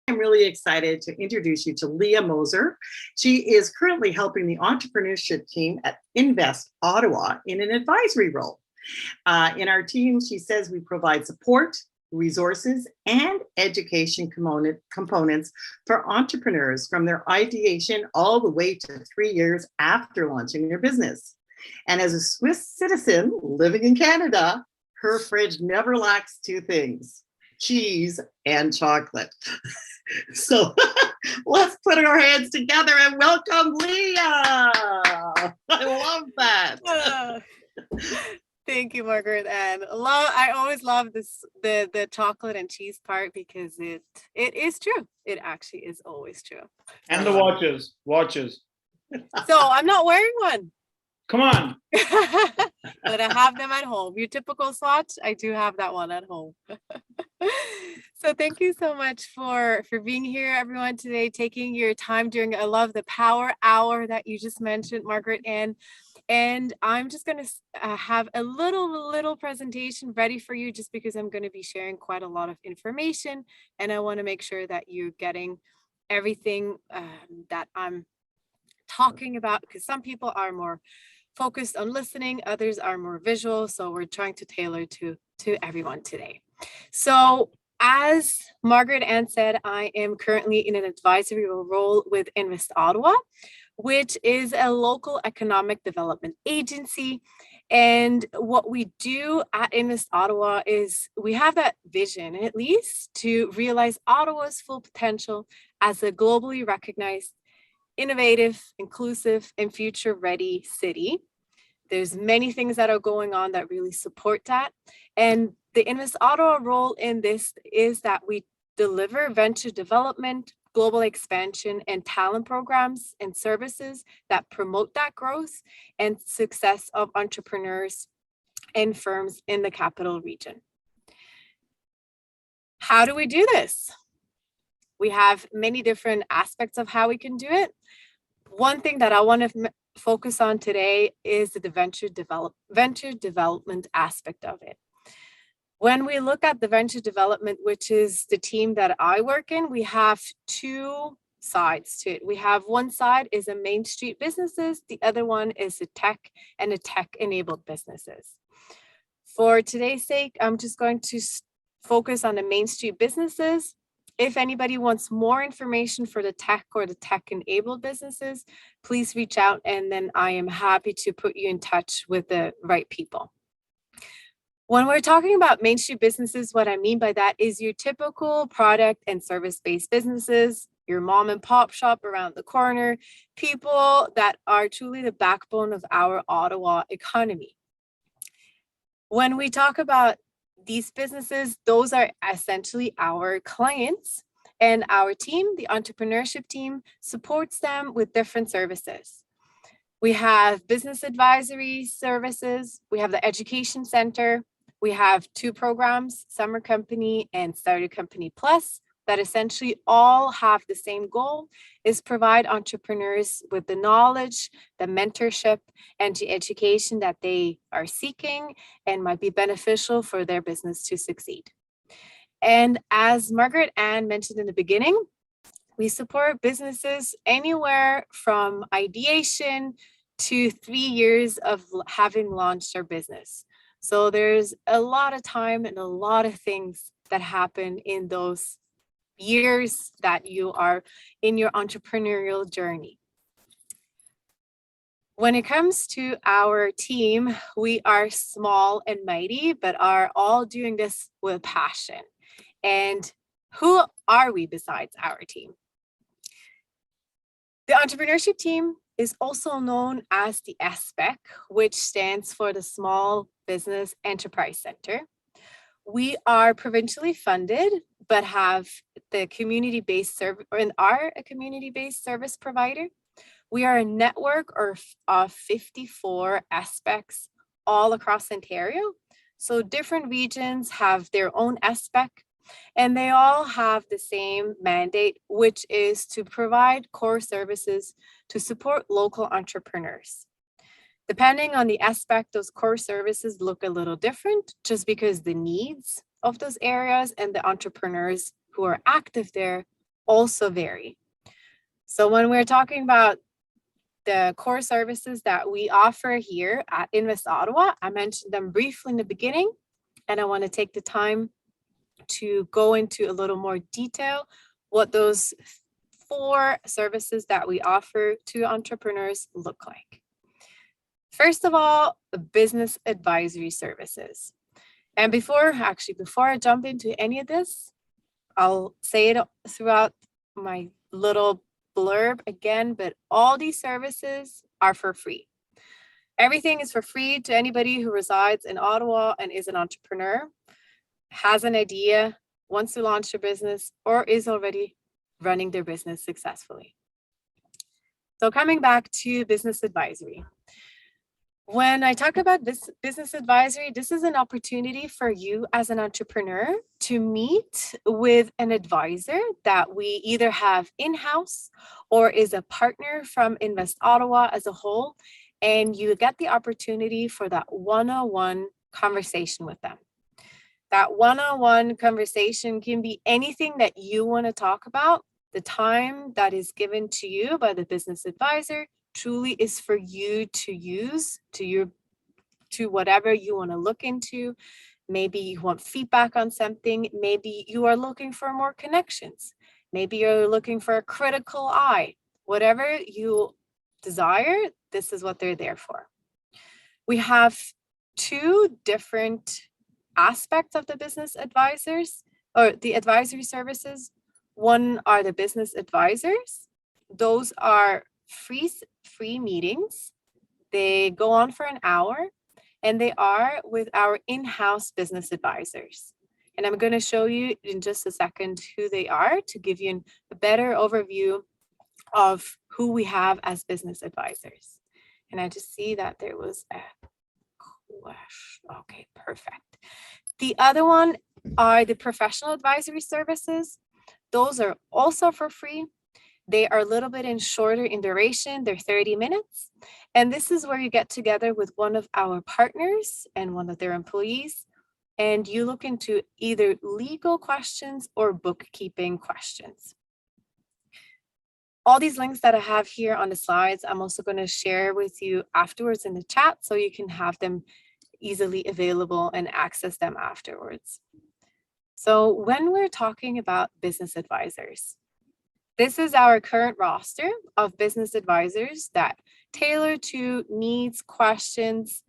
I'm really excited to introduce you to Lea Moser. She is currently helping the Entrepreneurship Team at Invest Ottawa in an advisory role. In our team, she says we provide support, resources, and education components for entrepreneurs from their ideation all the way to 3 years after launching their business. And as a Swiss citizen living in Canada, her fridge never lacks two things: cheese and chocolate. So let's put our hands together and welcome Lea. I love that. Thank you, Margaret. And I always love this the chocolate and cheese part because it is true. It actually is always true. And the watches. So I'm not wearing one. Come on. But I have them at home. Your typical swatch, I do have that one at home. So thank you so much for being here, everyone, today, taking your time during, I love the power hour that you just mentioned, Margaret. And I'm just going to have a little presentation ready for you, just because I'm going to be sharing quite a lot of information. And I want to make sure that you're getting everything that I'm talking about, because some people are more focused on listening, others are more visual. So we're trying to tailor to everyone today. So as Margaret Ann said, I am currently in an advisory role with Invest Ottawa, which is a local economic development agency. And what we do at Invest Ottawa is we have that vision, at least, to realize Ottawa's full potential as a globally recognized, innovative, inclusive, and future-ready city. There's many things that are going on that really support that. And the Invest Ottawa role in this is that we deliver venture development, global expansion, and talent programs and services that promote that growth and success of entrepreneurs and firms in the capital region. How do we do this? We have many different aspects of how we can do it. One thing that I want to focus on today is the venture development aspect of it. When we look at the venture development, which is the team that I work in, we have two sides to it. We have one side is a Main Street businesses, the other one is a tech and a tech-enabled businesses. For today's sake, I'm just going to focus on the Main Street businesses. If anybody wants more information for the tech or the tech-enabled businesses, please reach out, and then I am happy to put you in touch with the right people. When we're talking about Main Street businesses, what I mean by that is your typical product and service-based businesses, your mom and pop shop around the corner, people that are truly the backbone of our Ottawa economy. When we talk about these businesses, those are essentially our clients, and our team, the entrepreneurship team, supports them with different services. We have business advisory services, we have the education center, we have two programs, Summer Company and Starter Company Plus, that essentially all have the same goal, is provide entrepreneurs with the knowledge, the mentorship, and the education that they are seeking and might be beneficial for their business to succeed. And as Margaret Ann mentioned in the beginning, we support businesses anywhere from ideation to 3 years of having launched their business. So there's a lot of time and a lot of things that happen in those years that you are in your entrepreneurial journey. When it comes to our team, we are small and mighty, but are all doing this with passion. And who are we besides our team? The entrepreneurship team is also known as the SBEC, which stands for the Small Business Enterprise Center. We are provincially funded, but have the community-based service, and are a community-based service provider. We are a network of 54 SBECs all across Ontario. So different regions have their own SBEC, and they all have the same mandate, which is to provide core services to support local entrepreneurs. Depending on the aspect, those core services look a little different, just because the needs of those areas and the entrepreneurs who are active there also vary. So when we're talking about the core services that we offer here at Invest Ottawa, I mentioned them briefly in the beginning, and I want to take the time to go into a little more detail what those 4 services that we offer to entrepreneurs look like. First of all, the business advisory services. And before I jump into any of this, I'll say it throughout my little blurb again, but all these services are for free. Everything is for free to anybody who resides in Ottawa and is an entrepreneur, has an idea, wants to launch a business, or is already running their business successfully. So coming back to business advisory. When I talk about this business advisory, this is an opportunity for you as an entrepreneur to meet with an advisor that we either have in-house or is a partner from Invest Ottawa as a whole, and you get the opportunity for that one-on-one conversation with them. That one-on-one conversation can be anything that you want to talk about. The time that is given to you by the business advisor truly is for you to use to whatever you want to look into. Maybe you want feedback on something. Maybe you are looking for more connections. Maybe you're looking for a critical eye. Whatever you desire, this is what they're there for. We have 2 different aspects of the business advisors or the advisory services. One are the business advisors. Those are free meetings. They go on for an hour, and they are with our in-house business advisors. And I'm going to show you in just a second who they are to give you a better overview of who we have as business advisors. And I just see that there was a question. Okay, perfect. The other one are the professional advisory services. Those are also for free. They are a little bit shorter in duration. They're 30 minutes. And this is where you get together with one of our partners and one of their employees, and you look into either legal questions or bookkeeping questions. All these links that I have here on the slides, I'm also going to share with you afterwards in the chat so you can have them easily available and access them afterwards. So when we're talking about business advisors, this is our current roster of business advisors that tailor to needs, questions,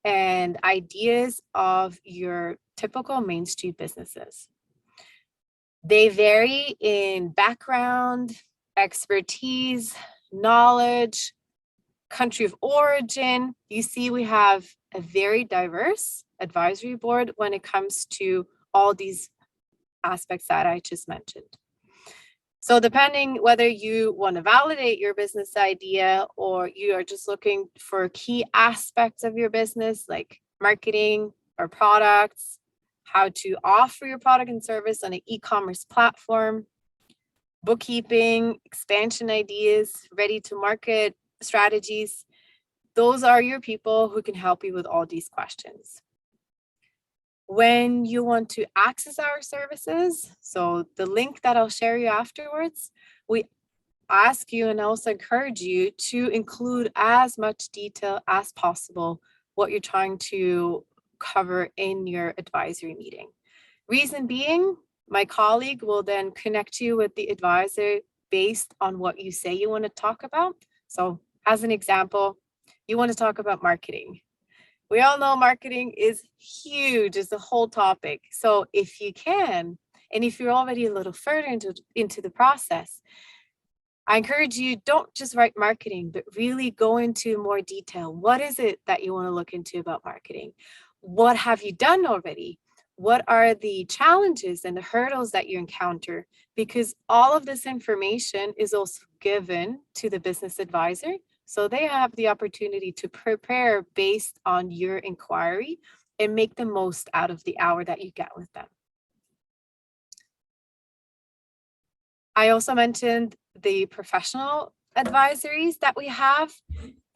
and ideas of your typical Main Street businesses. They vary in background, expertise, knowledge, country of origin. You see, we have a very diverse advisory board when it comes to all these aspects that I just mentioned. So depending whether you want to validate your business idea or you are just looking for key aspects of your business like marketing or products, how to offer your product and service on an e-commerce platform, bookkeeping, expansion ideas, ready to market strategies, those are your people who can help you with all these questions. When you want to access our services, so the link that I'll share you afterwards, we ask you and also encourage you to include as much detail as possible what you're trying to cover in your advisory meeting. Reason being, my colleague will then connect you with the advisor based on what you say you want to talk about. So as an example, you want to talk about marketing. We all know marketing is huge, it's the whole topic. So if you can, and if you're already a little further into the process, I encourage you, don't just write marketing, but really go into more detail. What is it that you want to look into about marketing? What have you done already? What are the challenges and the hurdles that you encounter? Because all of this information is also given to the business advisor. So they have the opportunity to prepare based on your inquiry and make the most out of the hour that you get with them. I also mentioned the professional advisories that we have.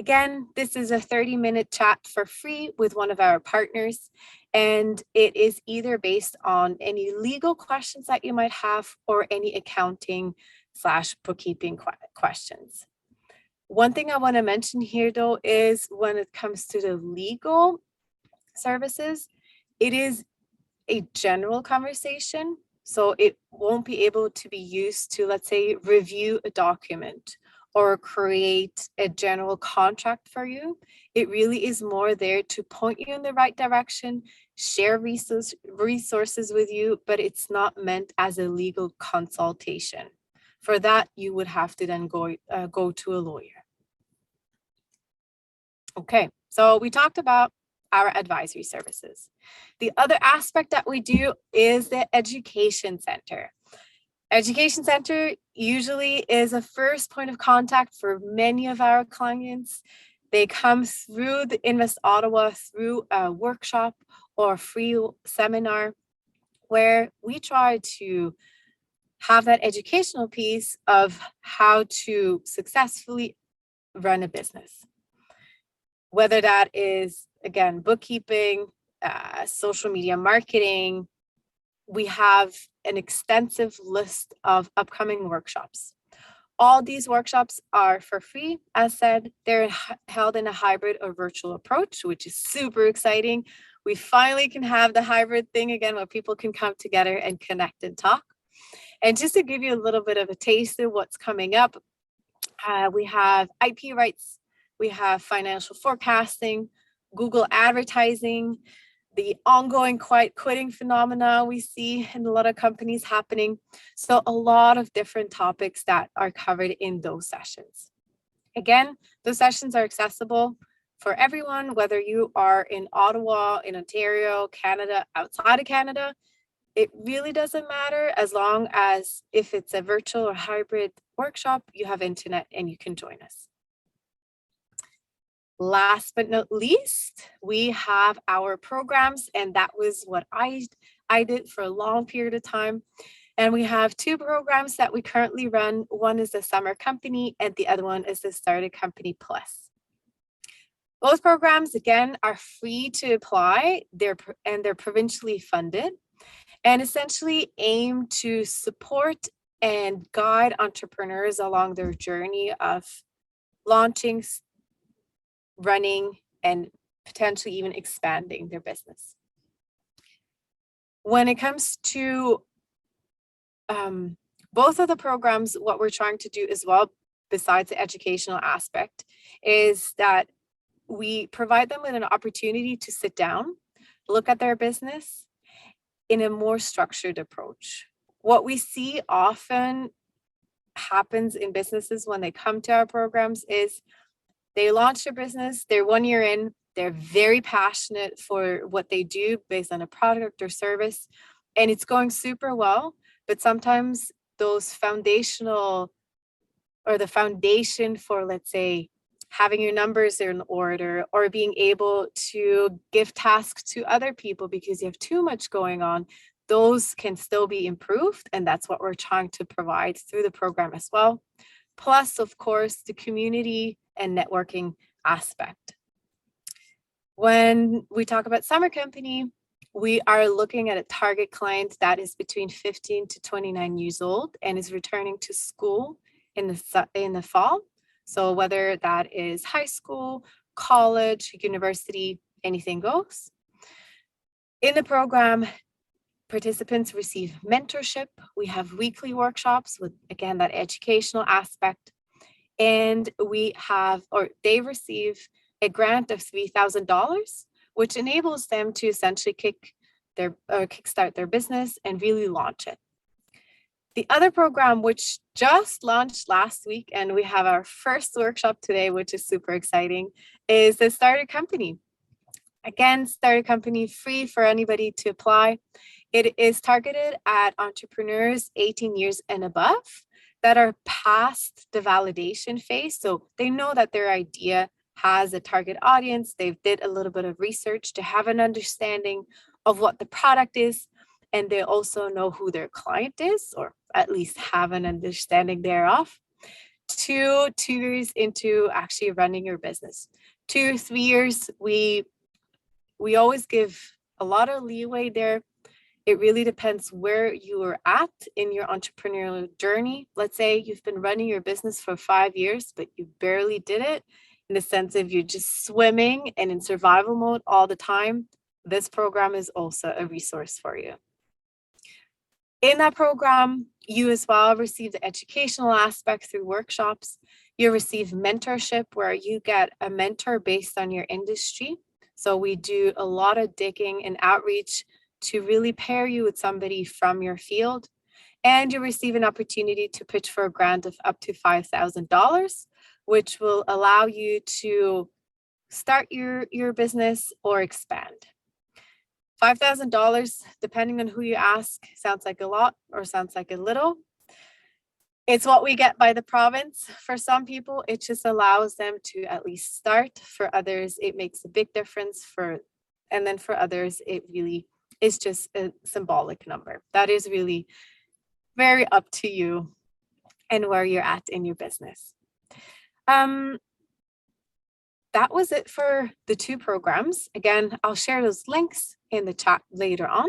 Again, this is a 30-minute chat for free with one of our partners, and it is either based on any legal questions that you might have or any accounting/bookkeeping questions. One thing I want to mention here, though, is when it comes to the legal services, it is a general conversation. So it won't be able to be used to, let's say, review a document or create a general contract for you. It really is more there to point you in the right direction, share resources with you, but it's not meant as a legal consultation. For that, you would have to then go to a lawyer. Okay, so we talked about our advisory services. The other aspect that we do is the education center. Education center usually is a first point of contact for many of our clients. They come through the Invest Ottawa through a workshop or a free seminar where we try to have that educational piece of how to successfully run a business. Whether that is, again, bookkeeping, social media marketing, we have an extensive list of upcoming workshops. All these workshops are for free. As said, they're held in a hybrid or virtual approach, which is super exciting. We finally can have the hybrid thing again where people can come together and connect and talk. And just to give you a little bit of a taste of what's coming up, we have IP rights, we have financial forecasting, Google advertising, the ongoing quiet quitting phenomena we see in a lot of companies happening. So a lot of different topics that are covered in those sessions. Again, those sessions are accessible for everyone, whether you are in Ottawa, in Ontario, Canada, outside of Canada. It really doesn't matter as long as if it's a virtual or hybrid workshop, you have internet and you can join us. Last but not least, we have our programs, and that was what I did for a long period of time. And we have two programs that we currently run. One is the Summer Company and the other one is the Started Company Plus. Both programs, again, are free to apply. They're provincially funded and essentially aim to support and guide entrepreneurs along their journey of launching, running, and potentially even expanding their business. When it comes to both of the programs, what we're trying to do as well, besides the educational aspect, is that we provide them with an opportunity to sit down, look at their business in a more structured approach. What we see often happens in businesses when they come to our programs is they launch their business, they're 1 year in, they're very passionate for what they do based on a product or service, and it's going super well. But sometimes those foundational or the foundation for, let's say, having your numbers in order or being able to give tasks to other people because you have too much going on, those can still be improved. And that's what we're trying to provide through the program as well. Plus, of course, the community and networking aspect. When we talk about Summer Company, we are looking at a target client that is between 15 to 29 years old and is returning to school in the fall. So whether that is high school, college, university, anything goes. In the program, participants receive mentorship. We have weekly workshops with, again, that educational aspect. And they receive a grant of $3,000, which enables them to essentially kickstart their business and really launch it. The other program, which just launched last week, and we have our first workshop today, which is super exciting, is the Started Company. Again, Started Company free for anybody to apply. It is targeted at entrepreneurs 18 years and above that are past the validation phase. So they know that their idea has a target audience. They've did a little bit of research to have an understanding of what the product is. And they also know who their client is, or at least have an understanding thereof, 2 years into actually running your business. 2 or 3 years, we always give a lot of leeway there. It really depends where you are at in your entrepreneurial journey. Let's say you've been running your business for 5 years, but you barely did it, in the sense of you're just swimming and in survival mode all the time. This program is also a resource for you. In that program, you as well receive the educational aspect through workshops. You receive mentorship, where you get a mentor based on your industry. So we do a lot of digging and outreach to really pair you with somebody from your field. And you receive an opportunity to pitch for a grant of up to $5,000, which will allow you to start your business or expand. $5,000, depending on who you ask, sounds like a lot or sounds like a little. It's what we get by the province. For some people, it just allows them to at least start. For others, it makes a big difference. And then for others, it really is just a symbolic number. That is really very up to you and where you're at in your business. That was it for the 2 programs. Again, I'll share those links in the chat later on.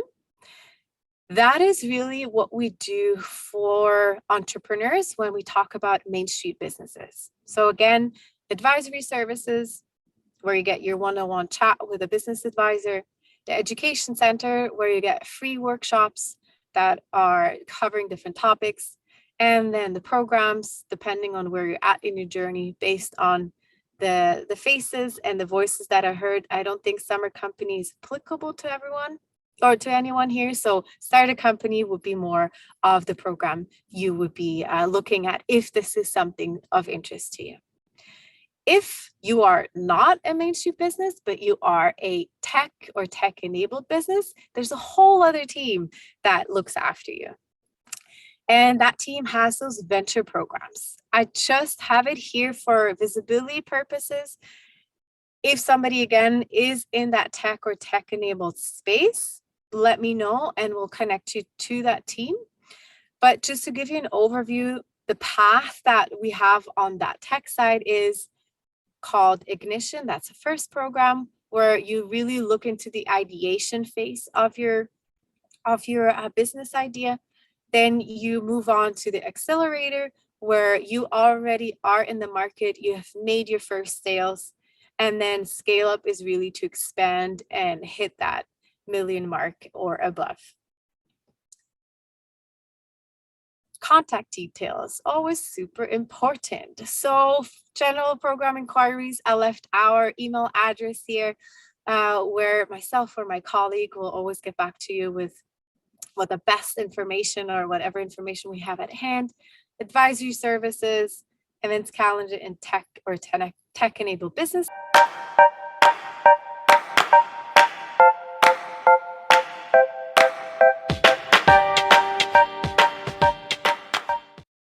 That is really what we do for entrepreneurs when we talk about Main Street businesses. So again, advisory services, where you get your one-on-one chat with a business advisor, the education center, where you get free workshops that are covering different topics, and then the programs, depending on where you're at in your journey, based on the faces and the voices that I heard. I don't think summer company is applicable to everyone or to anyone here. So start a company would be more of the program you would be looking at if this is something of interest to you. If you are not a Main Street business, but you are a tech or tech-enabled business, there's a whole other team that looks after you. And that team has those venture programs. I just have it here for visibility purposes. If somebody, again, is in that tech or tech-enabled space, let me know and we'll connect you to that team. But just to give you an overview, the path that we have on that tech side is called Ignition. That's the first program where you really look into the ideation phase of your business idea. Then you move on to the accelerator, where you already are in the market, you have made your first sales, and then scale up is really to expand and hit that million mark or above. Contact details, always super important. So general program inquiries, I left our email address here, where myself or my colleague will always get back to you with what the best information or whatever information we have at hand. Advisory services, events calendar, and tech or tech-enabled business.